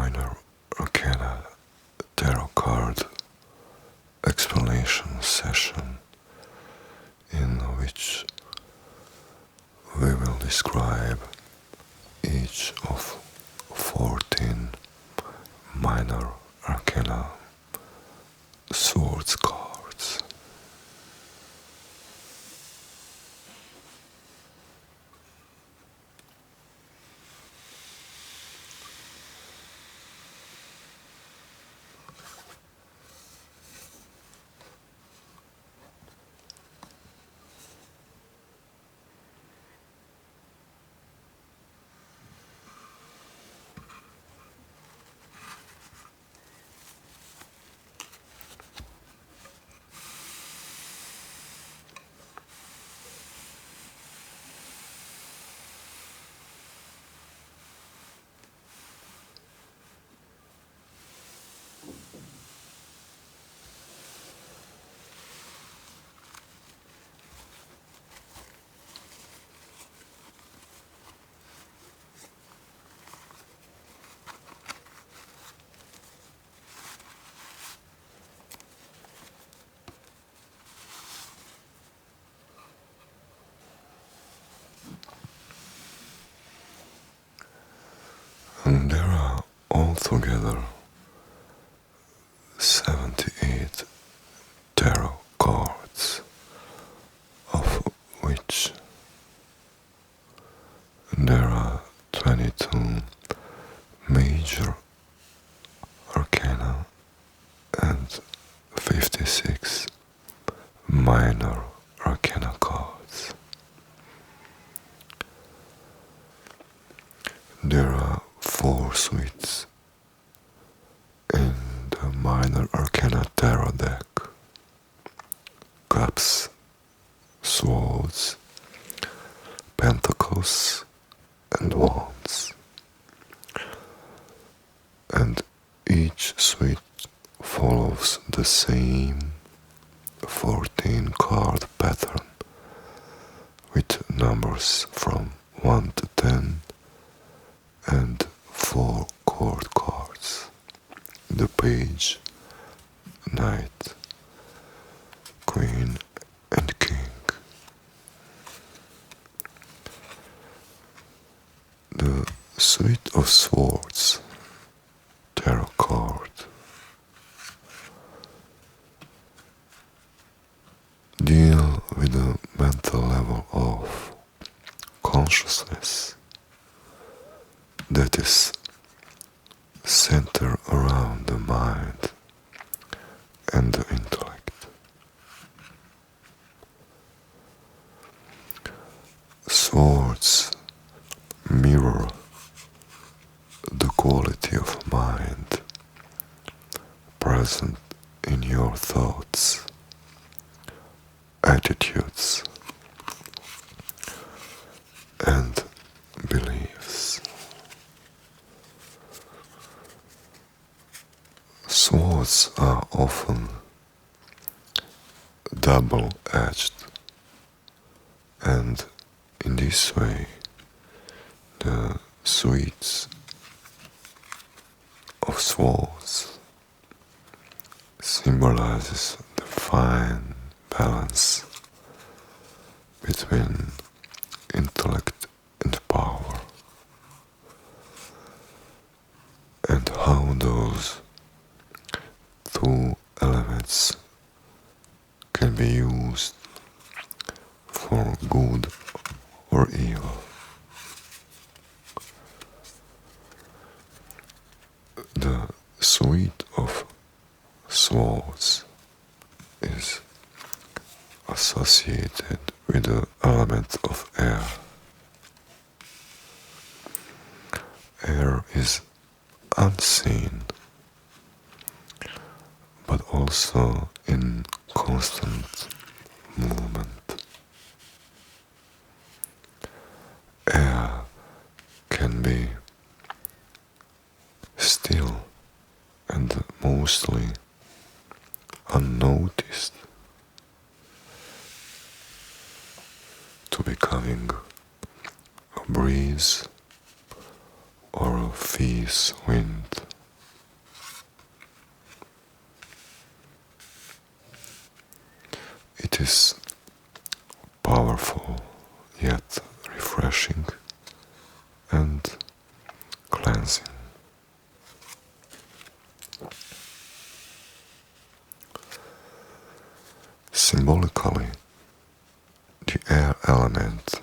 Minor Arcana Tarot card explanation session in which we will describe each of 14 Minor Arcana swords cards. And there are altogether 78 tarot cards, of which there are 22 major arcana and 56 minor arcana cards. There are 4 suites in the Minor Arcana Tarot deck: Cups, Swords, Pentacles, and Wands. And each suite follows the same 14 card pattern with numbers from 1 to 10 and 4 court cards: the Page, Knight, Queen, and King. The Suite of Swords tarot card deal with the mental level of consciousness that is centered around the mind and the intellect. Swords mirror the quality of mind present in your thoughts, attitudes, and beliefs. Swords are often double-edged, and in this way the suites of swords symbolizes the fine balance between intellect and power, and how those two elements can be used for good or evil. The suite of swords is associated with the element of air. Air is unseen, but also in constant movement. Air can be still and mostly unnoticed to becoming a breeze or a fierce wind It is powerful yet refreshing and cleansing. Symbolically, the air element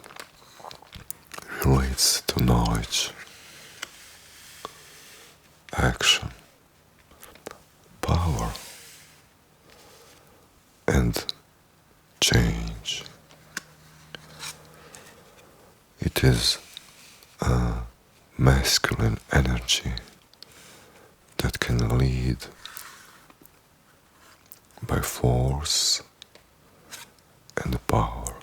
relates to knowledge, action, power, and change. It is a masculine energy that can lead by force and power.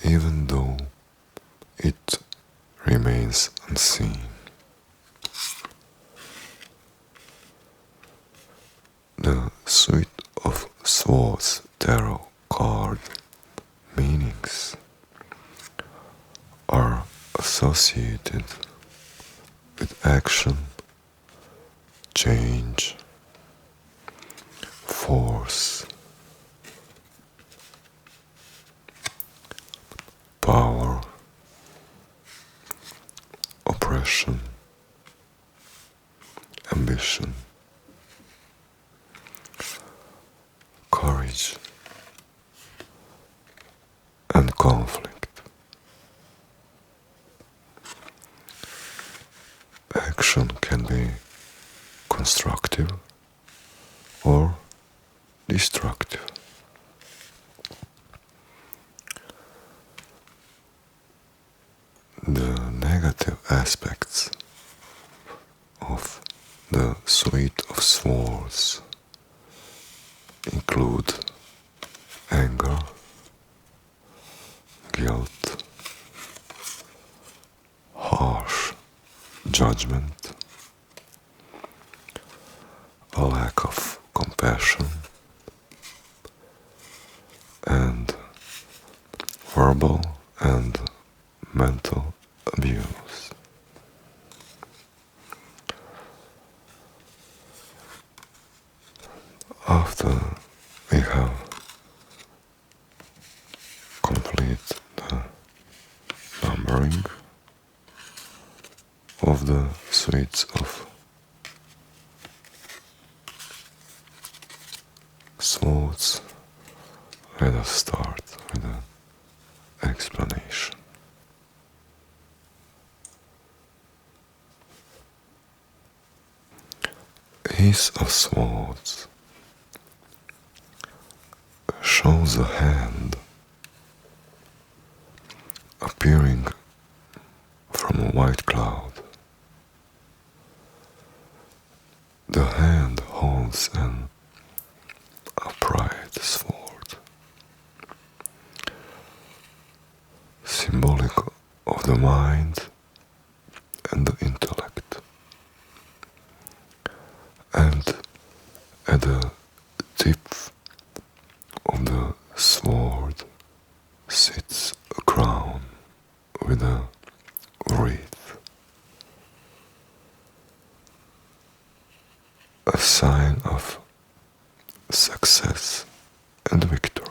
Even though it remains unseen. The suite of swords tarot card meanings are associated with action, change, force, power, oppression, ambition, courage, and conflict. Action can be constructive or destructive. The negative aspects of the Suite of Swords include anger, guilt, harsh judgment, a lack of compassion, and verbal and mental abuse. After we have completed the numbering of the suites of swords, let us start with the explanation. Ace of Swords shows a hand appearing from a white cloud. The hand holds an upright sword, symbolic of the mind and the intellect. And at the tip of the sword sits a crown with a wreath, a sign of success and victory.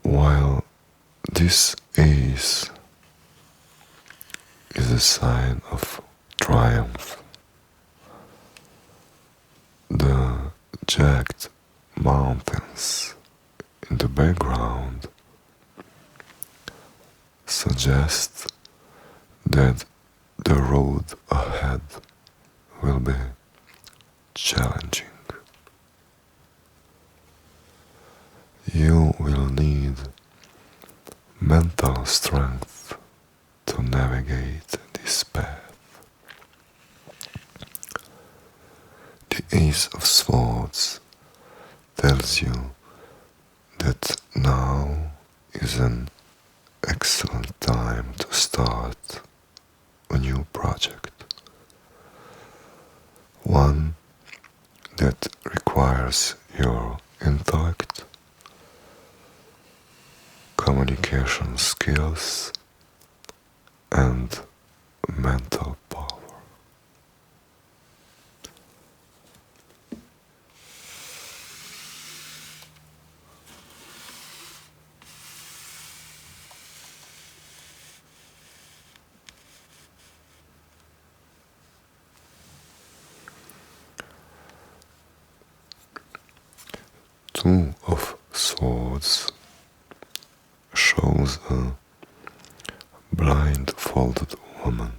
While this ace is a sign of triumph, the jagged mountains in the background suggest that the road ahead will be challenging. You will need mental strength to navigate this path. The Ace of Swords tells you that now is an excellent time to start a new project, one that requires your intellect, communication skills, and mental power. Two of Swords shows a blindfolded woman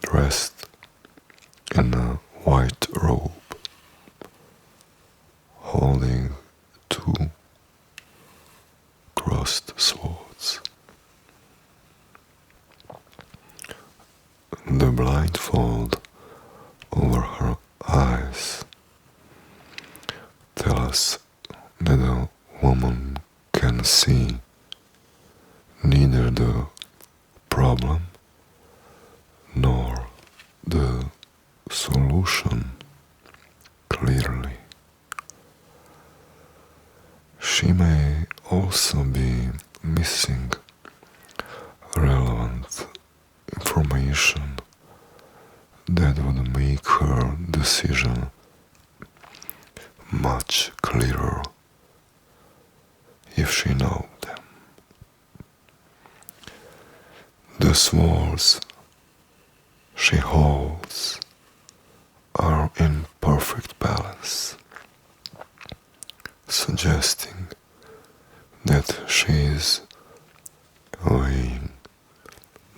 dressed in a white robe, holding two crossed swords. The blindfold over her eyes tell us that a woman can see neither the problem nor the solution clearly. She may also be missing relevant information that would make her decision much clearer if she knew them. The swords she holds are in perfect balance, suggesting that she is weighing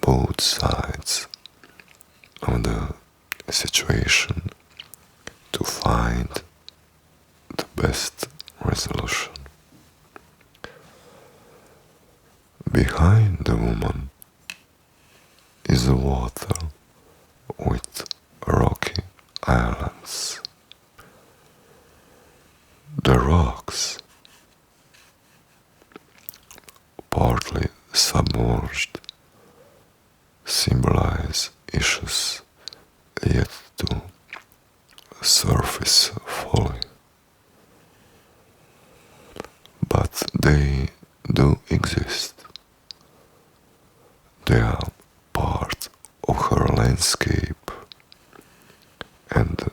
both sides of the situation to find the best resolution. Behind the woman is the water with rocky islands. The rocks, partly submerged, symbolize issues yet to surface fully. But they do exist. They are part of her landscape and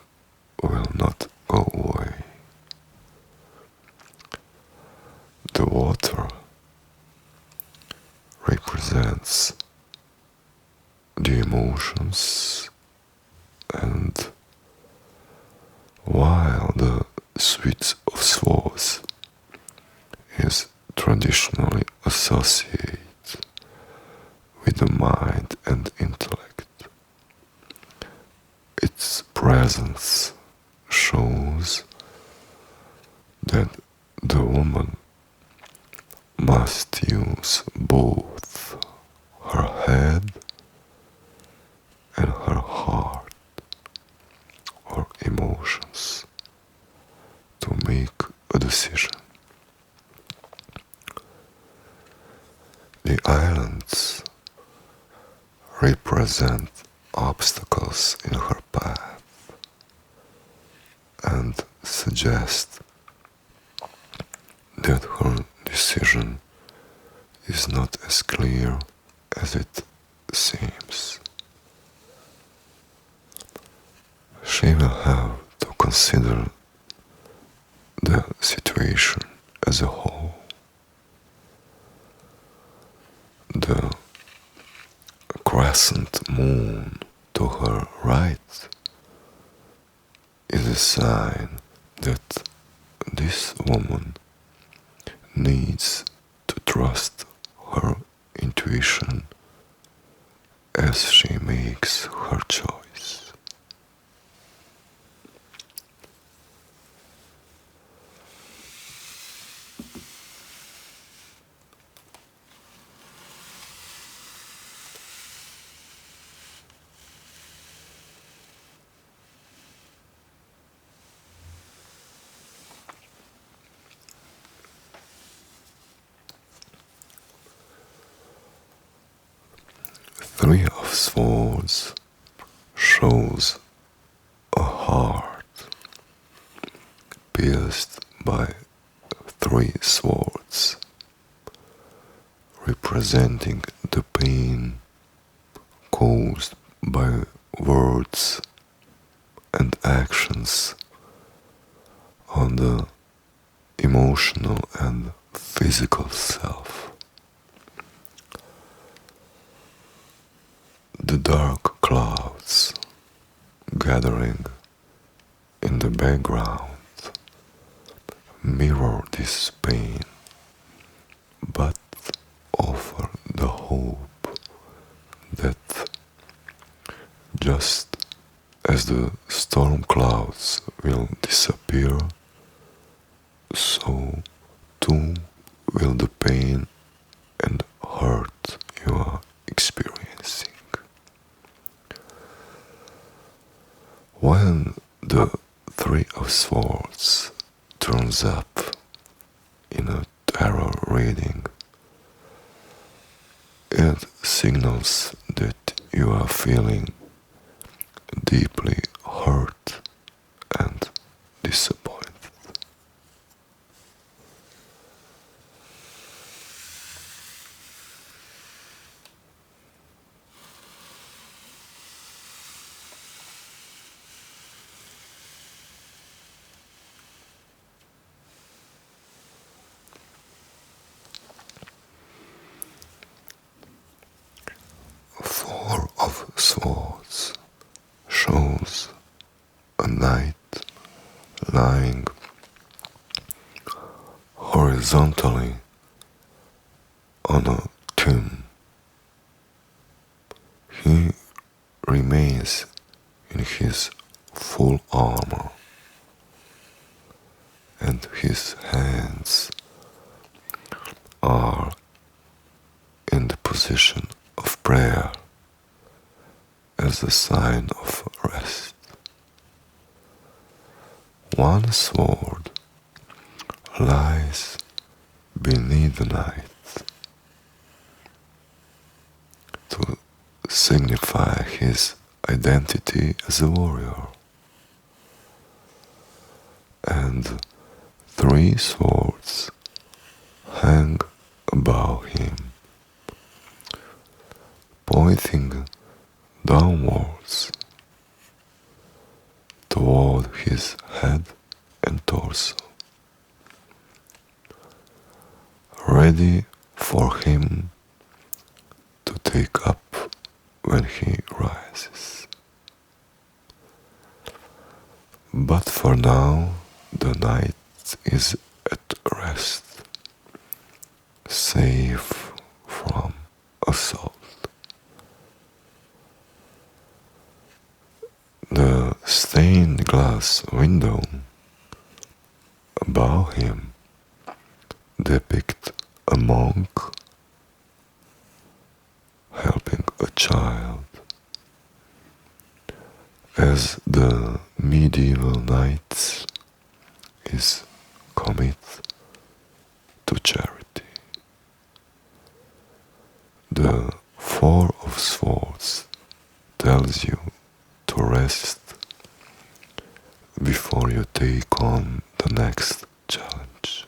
will not go away. The water represents the emotions, and while the Suite of Swords is traditionally associated with the mind and intellect, its presence shows that the woman must use both her head and her heart or emotions to make a decision. The islands represent obstacles in her path and suggest that her decision is not as clear as it seems. She will have to consider the situation as a whole. The crescent moon to her right is a sign that this woman needs to trust her intuition as she makes her choice. Three of Swords shows a heart pierced by three swords, representing representing the pain caused by words and actions on the emotional and physical self. The dark clouds gathering in the background mirror this pain, but offer the hope that just as the storm clouds will disappear, so too will the pain and hurt you are experiencing. When the Three of Swords turns up in a tarot reading, it signals that you are feeling deeply hurt and disappointed. Four of Swords shows a knight lying horizontally on a tomb. He remains in his full armor, and his hands are in the position of prayer as a sign of rest. One sword lies beneath the knight to signify his identity as a warrior, and three swords hang above him, pointing downwards toward his head and torso, ready for him to take up when he rises. But for now, the knight is at rest, safe from assault. The stained glass window above him depicts a monk helping a child, as the medieval knight is committed to charity. The Four of Swords tells you to rest before you take on the next challenge.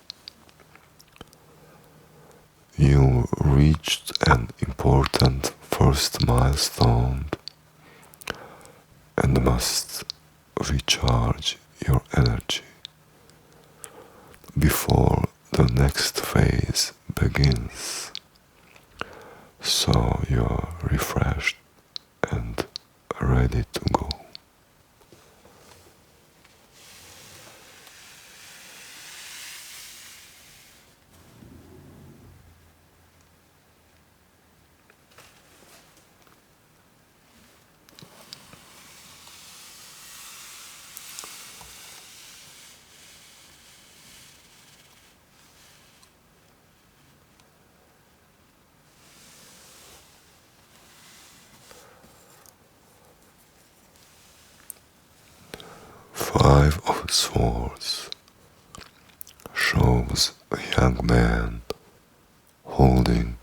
You reached an important first milestone and must recharge your energy before the next phase begins, so you're refreshed and ready to go. Five of Swords shows a young man holding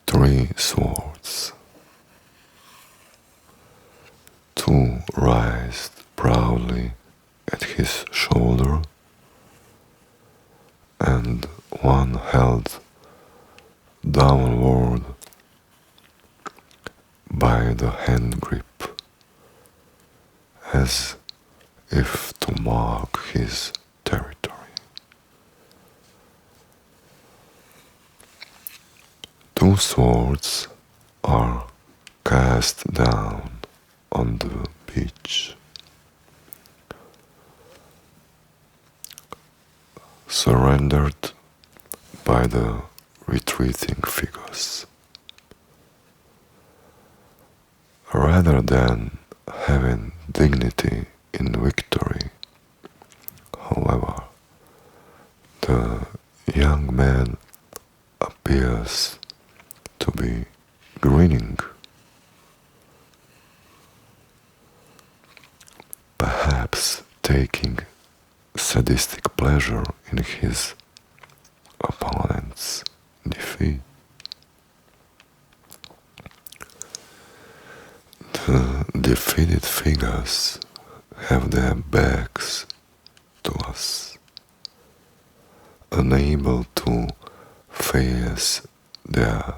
three swords. Two raised proudly at his shoulder, and one held downward by the hand grip, as if to mark his territory. Two swords are cast down on the beach, surrendered by the retreating figures. Rather than having dignity in victory, however, the young man appears to be grinning, perhaps taking sadistic pleasure in his opponent's defeat. The defeated figures have their backs to us, unable to face their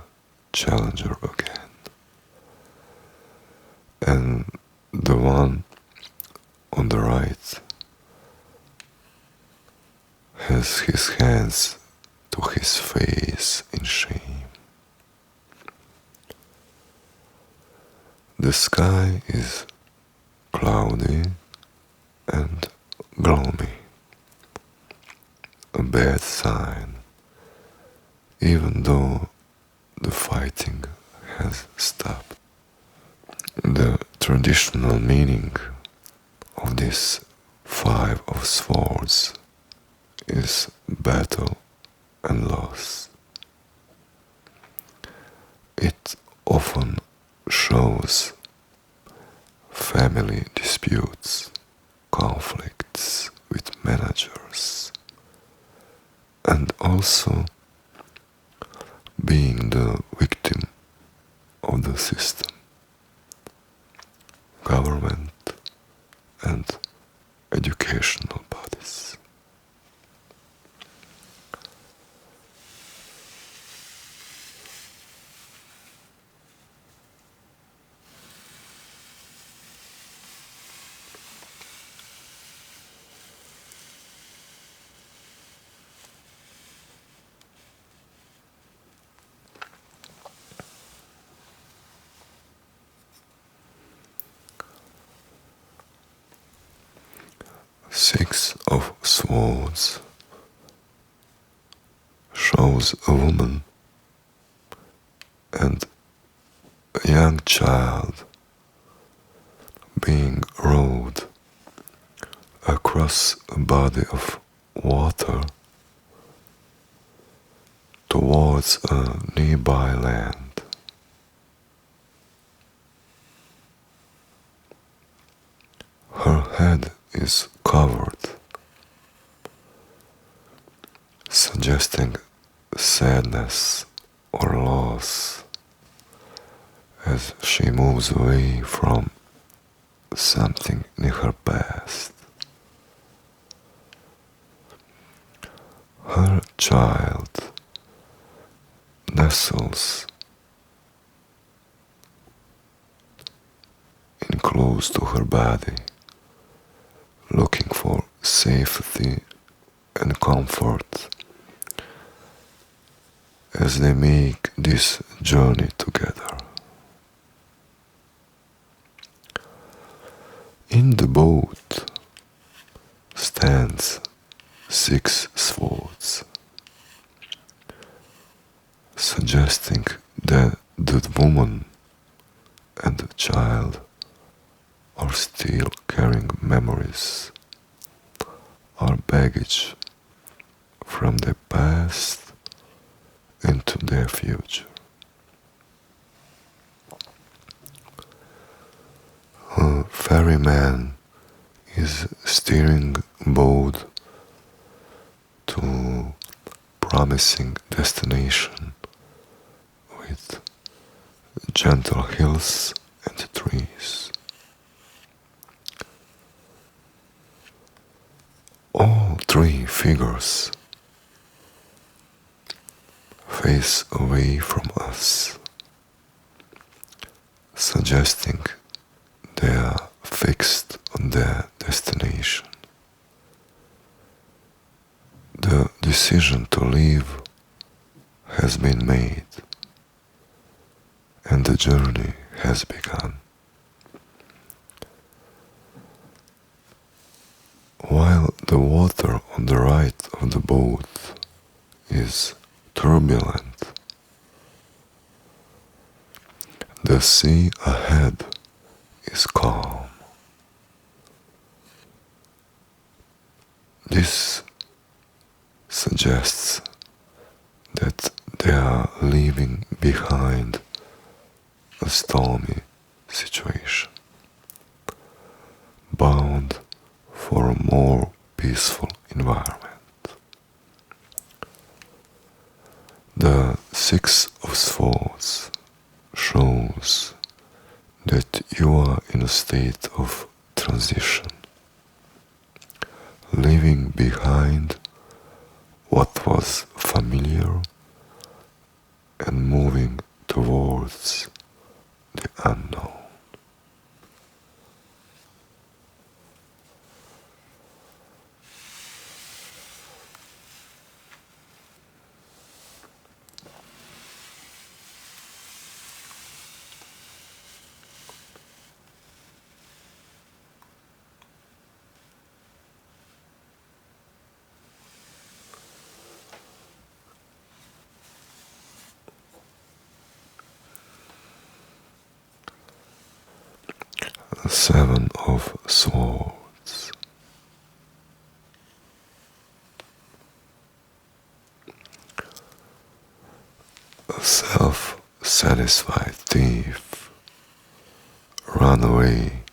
challenger again. And the one on the right has his hands to his face in shame. The sky is cloudy and gloomy, a bad sign, even though the fighting has stopped. The traditional meaning of this Five of Swords is battle and loss. It often shows family disputes, conflicts with managers, and also being the victim of the system, government, and educational bodies. Six of Swords shows a woman and a young child being rowed across a body of water towards a nearby land. Her head is covered, suggesting sadness or loss as she moves away from something in her past. Her child nestles in close to her body, looking for safety and comfort as they make this journey together. In the boat stands 6 swords, suggesting that the woman and the child are still carrying memories or baggage from their past into their future. A ferryman is steering a boat to promising destination with gentle hills and trees. All 3 figures face away from us, suggesting they are fixed on their destination. The decision to leave has been made, and the journey has begun. While the water on the right of the boat is turbulent, the sea ahead is calm. This suggests that they are leaving behind a stormy situation, bound for a more peaceful environment. The Six of Swords shows that you are in a state of transition, leaving behind what was familiar and moving towards the unknown. The Seven of Swords. A self-satisfied thief ran away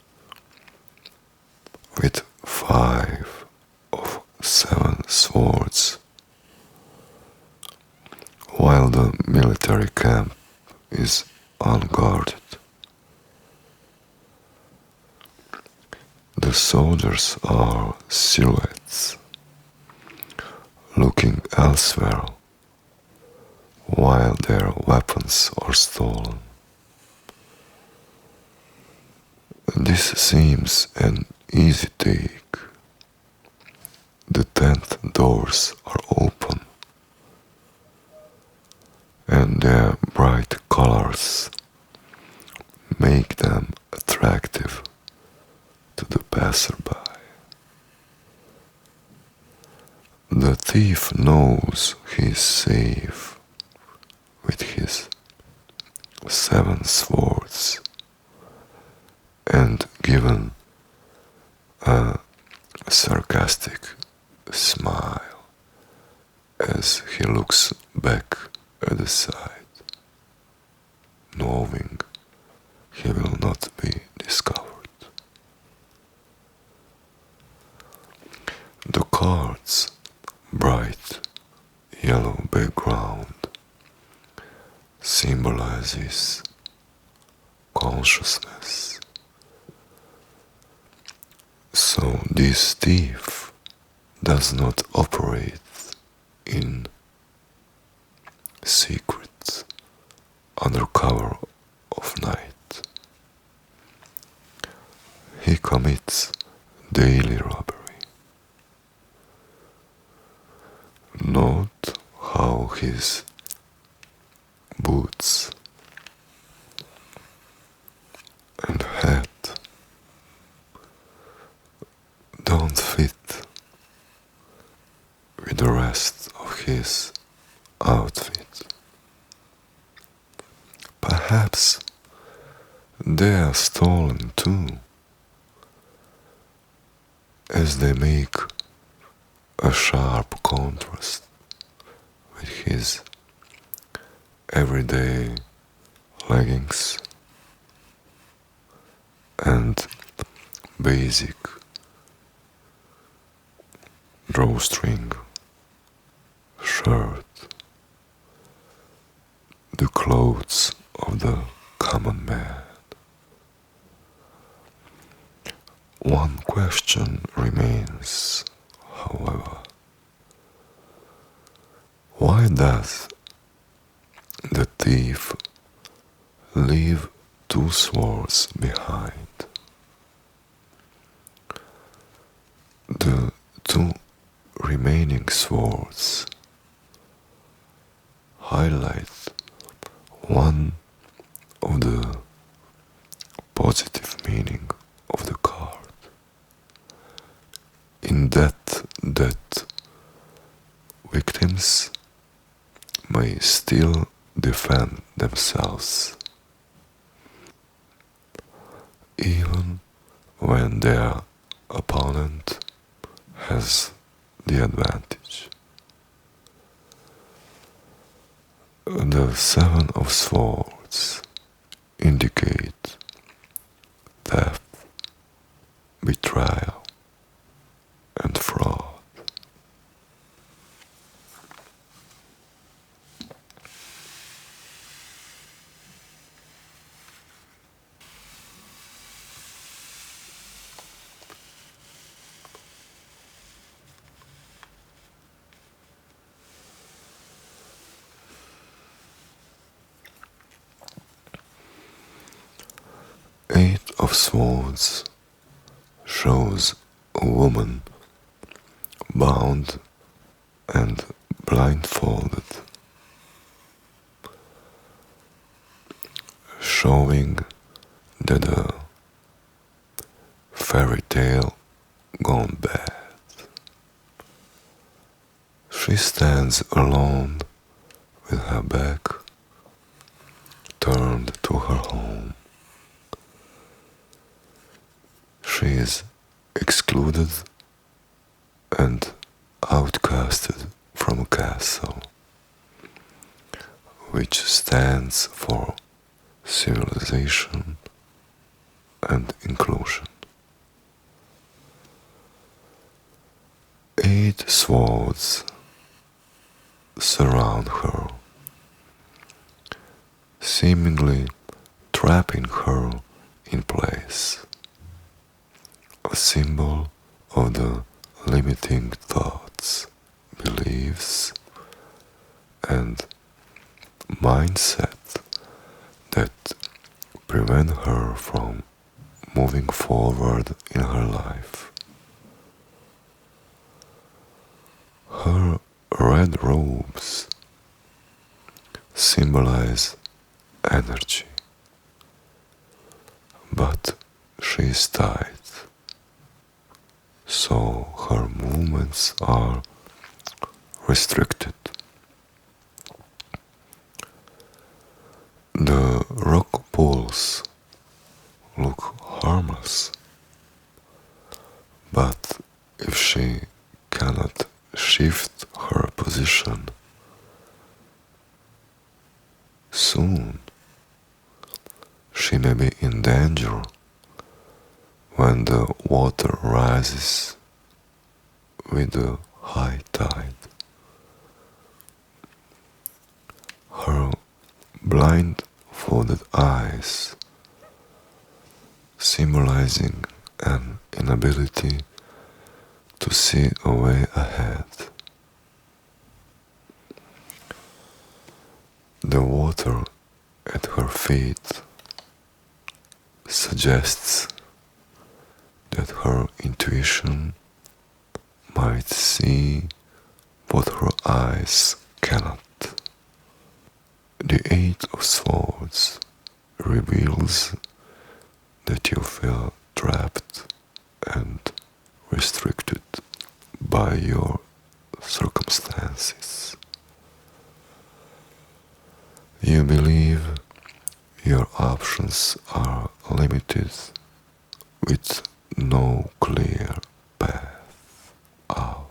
with 5 of 7 swords, while the military camp is unguarded. The soldiers are silhouettes, looking elsewhere while their weapons are stolen. This seems an easy take. The tent doors are open, and their bright colors make them attractive to the passerby. The thief knows he is safe with his 7 swords, and given a sarcastic smile as he looks back at the side, knowing he will not be discovered. The card's bright yellow background symbolizes consciousness. So this thief does not operate in secret under cover of night. He commits daily robbery. Note how his boots and hat don't fit with the rest of his outfit. Perhaps they are stolen too, as they make a sharp contrast with his everyday leggings and basic drawstring shirt, the clothes of the common man. One question remains, however. Why does thief leave two swords behind. The two remaining swords highlight one of the positive meaning of the card, in that victims may still defend themselves, even when their opponent has the advantage. The Seven of Swords indicate theft, betrayal, and fraud. Eight of Swords shows a woman bound and blindfolded, showing that a fairy tale gone bad. She stands alone with her back turned to her home. She is excluded and outcasted from a castle, which stands for civilization and inclusion. Eight swords surround her, seemingly trapping her in place, a symbol of the limiting thoughts, beliefs, and mindset that prevent her from moving forward in her life. Her red robes symbolize energy, but she is tied, so her movements are restricted. The rock pools look harmless, but if she cannot shift her position, soon she may be in danger when the water rises with the high tide. Her blindfolded eyes, symbolizing an inability to see a way ahead. The water at her feet suggests that her intuition might see what her eyes cannot. The Eight of Swords reveals that you feel trapped and restricted by your circumstances. You believe your options are limited with no clear path out.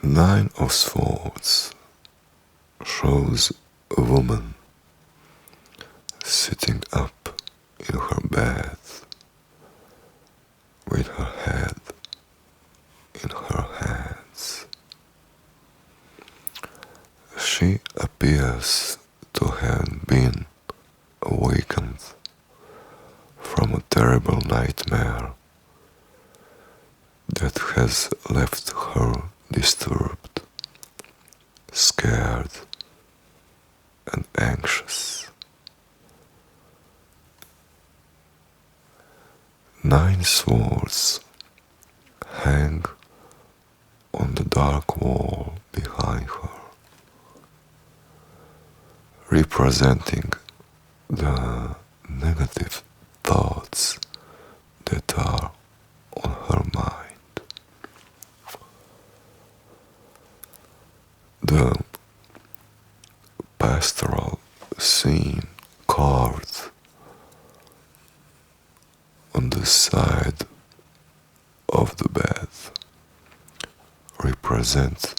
Nine of Swords shows a woman sitting up in her bed, with her head in her hands. She appears to have been awakened from a terrible nightmare that has left her disturbed, scared, and anxious. 9 swords hang on the dark wall behind her, representing the negative thoughts that are on her mind. The pastoral scene carved on the side of the bed represents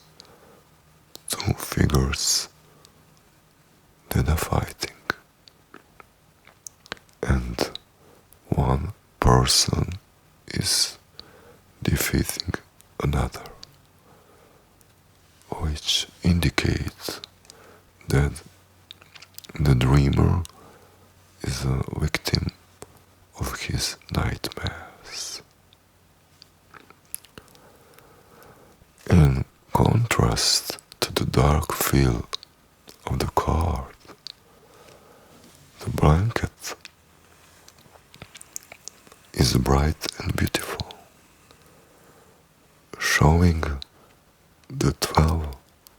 2 figures that are fighting, and one person is defeating another, which indicates that the dreamer is a victim of his nightmares. In contrast to the dark feel of the card, the blanket is bright and beautiful, showing the 12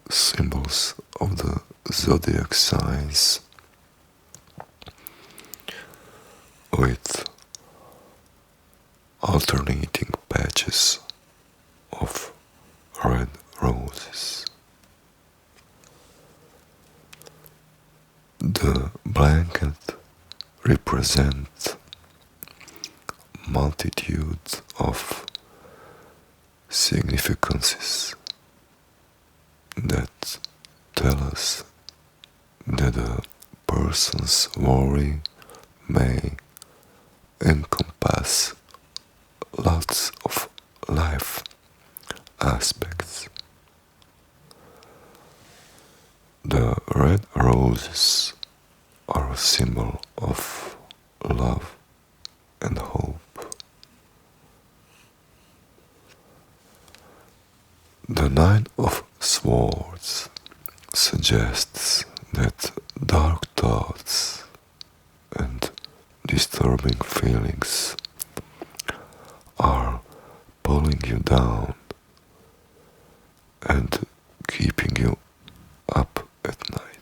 symbols of the zodiac signs with alternating patches of red roses. The blanket represents multitude of significances that tell us that a person's worry may encompass lots of life aspects. The red roses are a symbol of love and hope. The 9 of Swords suggests that dark thoughts and disturbing feelings are pulling you down and keeping you up at night.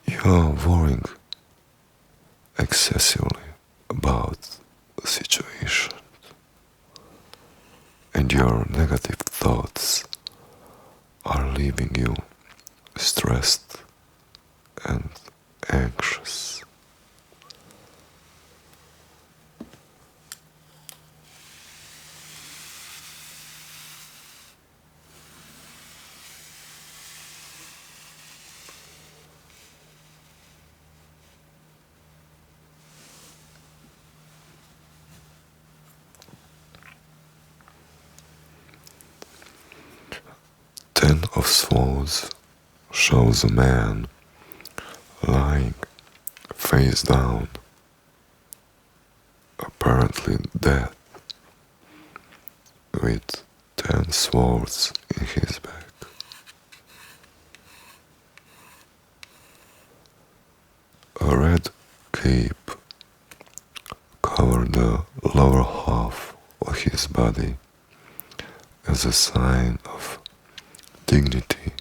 You are worrying excessively about the situation, and your negative thoughts are leaving you stressed and anxious. Ten of Swords shows a man lying face down, apparently dead, with 10 swords in his back. A red cape covered the lower half of his body as a sign of dignity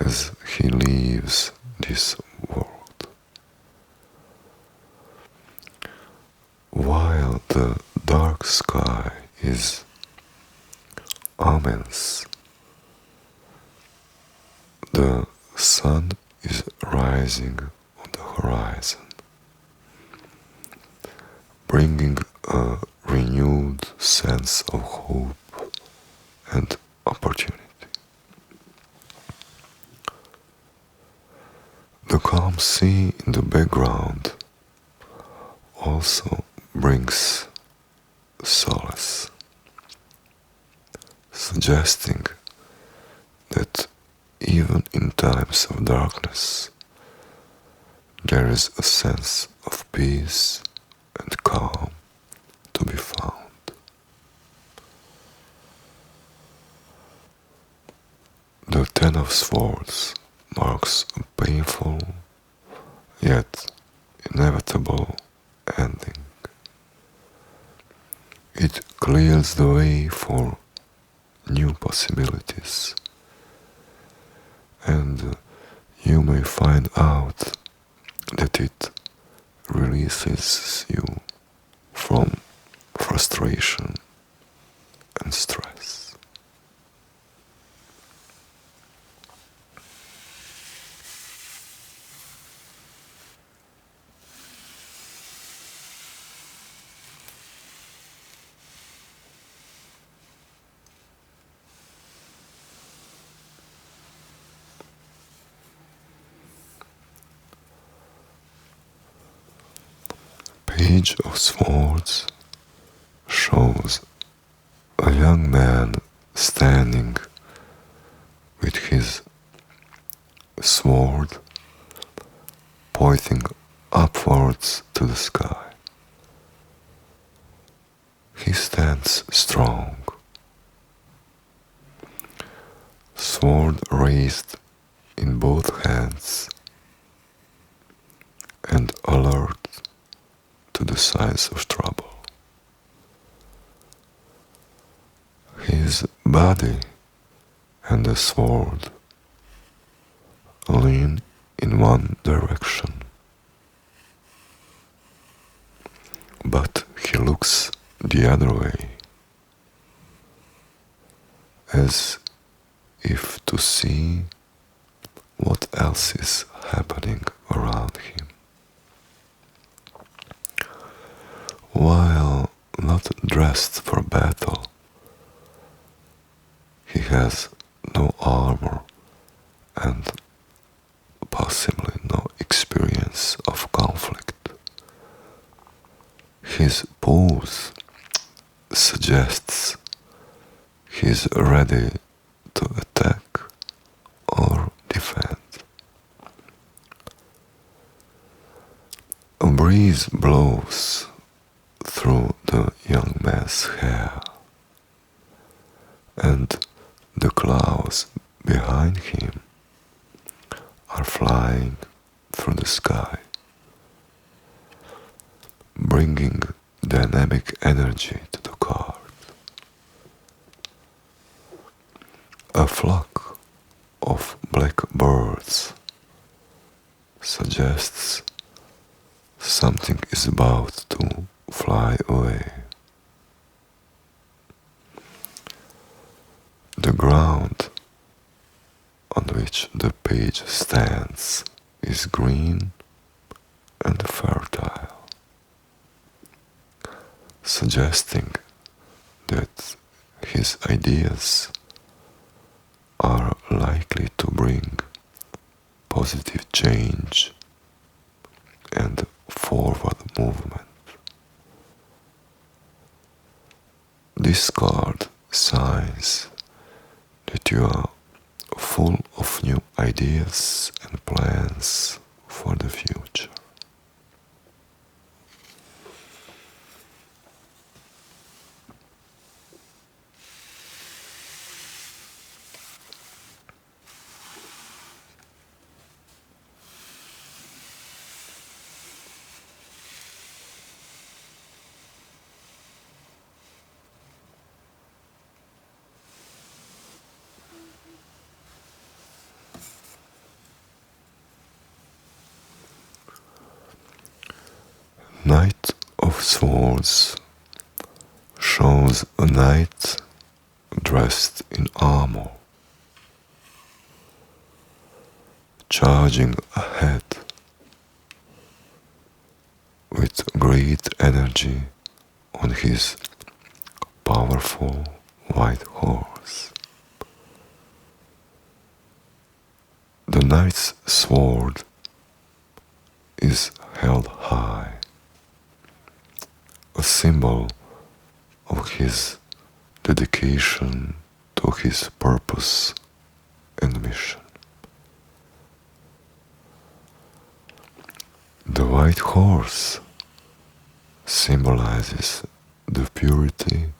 as he leaves this world. While the dark sky is ominous, the sun is rising on the horizon, bringing a renewed sense of hope and opportunity. The calm sea in the background also brings solace, suggesting that even in times of darkness, there is a sense of peace and calm to be found. The Ten of Swords marks a painful yet inevitable ending. It clears the way for new possibilities, and you may find out that it releases you from frustration and stress. Page of Swords shows a young man standing with his sword pointing upwards to the sky. He stands strong, sword raised in both hands and alert to the signs of trouble. His body and the sword lean in one direction, but he looks the other way, as if to see what else is happening around him. While not dressed for battle, he has no armor and possibly no experience of conflict. His pose suggests he's ready to attack or defend. A breeze blows through the young man's hair, and the clouds behind him are flying through the sky, bringing dynamic energy to the card. A flock of black birds suggests something is about to fly away. The ground on which the page stands is green and fertile, suggesting that his ideas are likely to bring positive change and forward movement. This card signs that you are full of new ideas and plans for the future. Knight of Swords shows a knight dressed in armor, charging ahead with great energy on his powerful white horse. The knight's sword is held high, symbol of his dedication to his purpose and mission. The white horse symbolizes the purity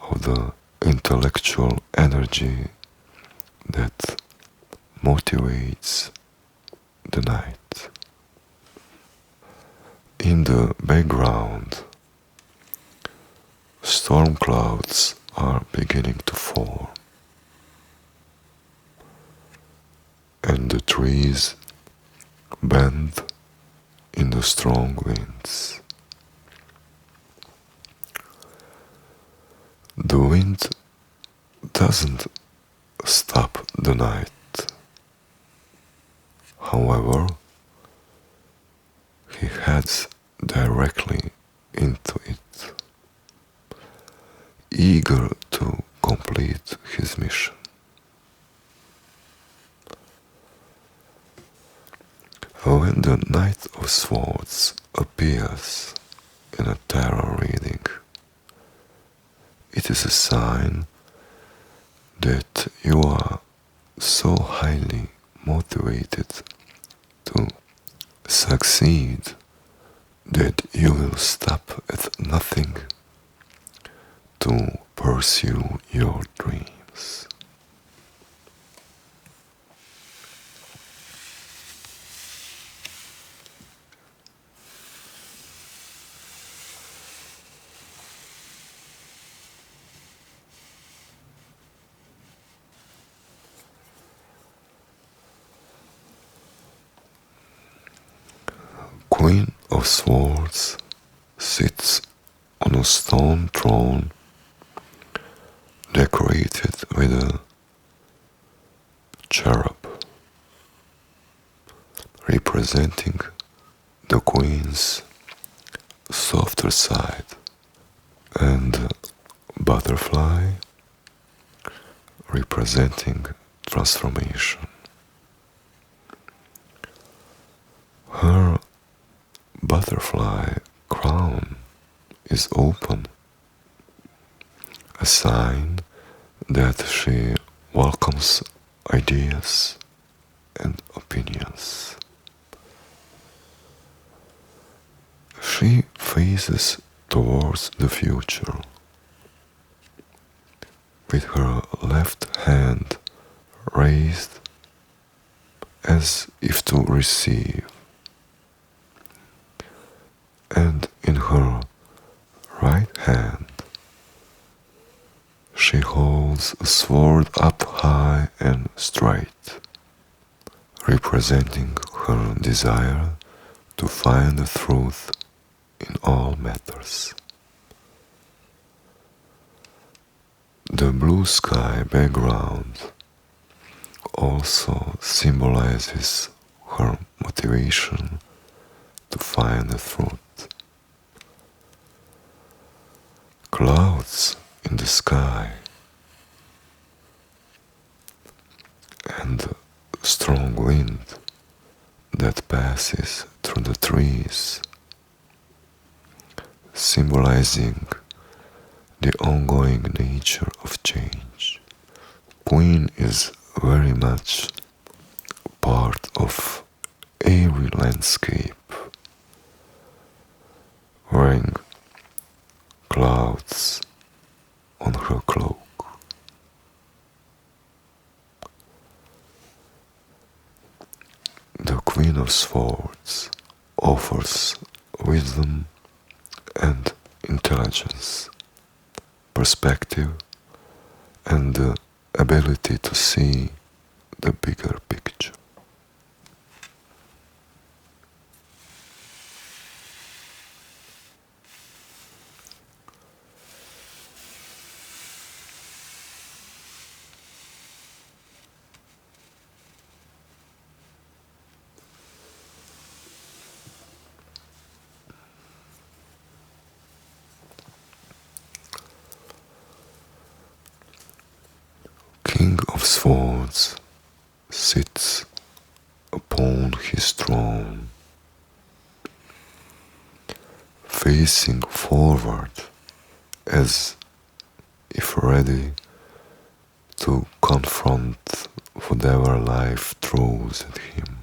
of the intellectual energy that motivates the knight. In the background, storm clouds are beginning to form, and the trees bend in the strong winds. The wind doesn't stop the night. However, he heads directly into it, eager to complete his mission. When the Knight of Swords appears in a tarot reading, it is a sign that you are so highly motivated to succeed that you will stop at nothing to pursue your dreams. Queen of Swords sits on a stone throne decorated with a cherub, representing the Queen's softer side, and a butterfly representing transformation. Her butterfly crown is open, a sign that she welcomes ideas and opinions. She faces towards the future, with her left hand raised as if to receive, and in her right hand she holds a sword up high and straight, representing her desire to find the truth in all matters. The blue sky background also symbolizes her motivation to find the truth. Clouds in the sky and a strong wind that passes through the trees, symbolizing the ongoing nature of change. Queen is very much part of airy landscape, wearing clouds on her cloak. The Queen of Swords offers wisdom and intelligence, perspective, and the ability to see the bigger picture. King of Swords sits upon his throne, pacing forward as if ready to confront whatever life throws at him.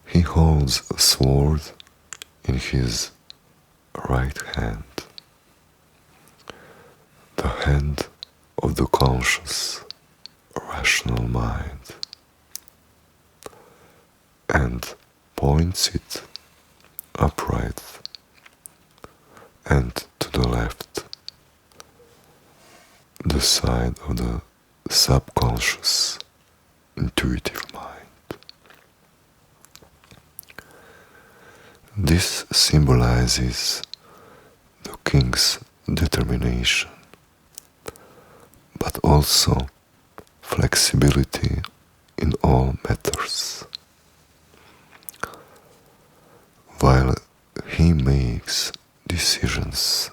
He holds a sword in his right hand, the hand of the conscious, rational mind, and points it upright and to the left, the side of the subconscious, intuitive mind. This symbolizes the king's determination, but also flexibility in all matters. While he makes decisions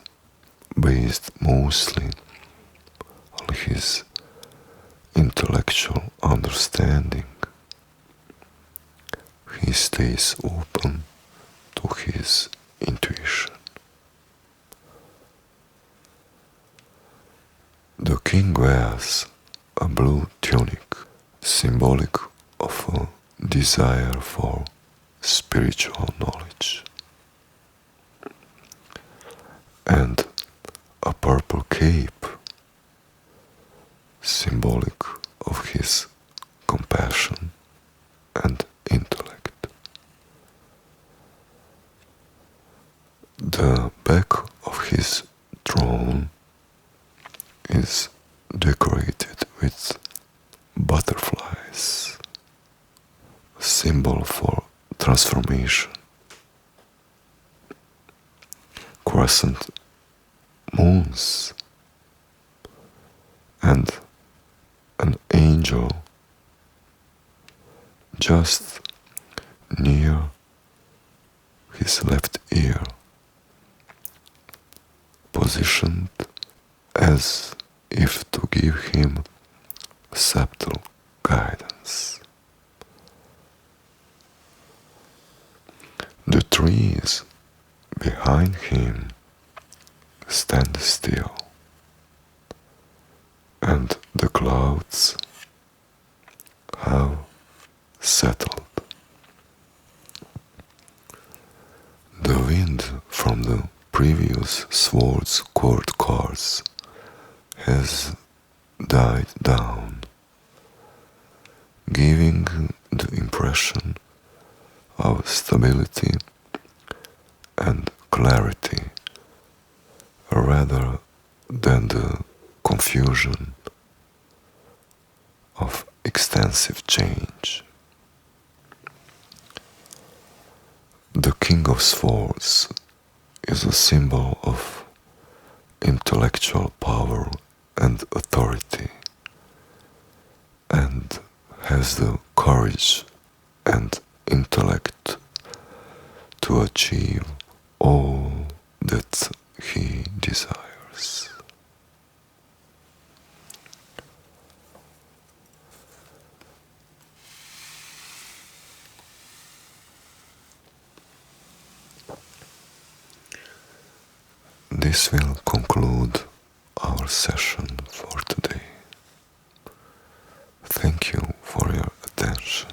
based mostly on his intellectual understanding, he stays open to his intuition. The king wears a blue tunic, symbolic of a desire for spiritual knowledge, and a purple cape, symbolic of his compassion and intellect. The back of his throne is decorated with butterflies, a symbol for transformation. Crescent moons and an angel just near his left ear, positioned as if to give him subtle guidance. The trees behind him stand still, and the clouds have settled. The wind from the previous Swords Court cards has died down, giving the impression of stability and clarity rather than the confusion of extensive change. The King of Swords is a symbol of intellectual power and authority, and has the courage and intellect to achieve all that he desires. This will conclude our session for today. Thank you for your attention.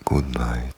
Good night.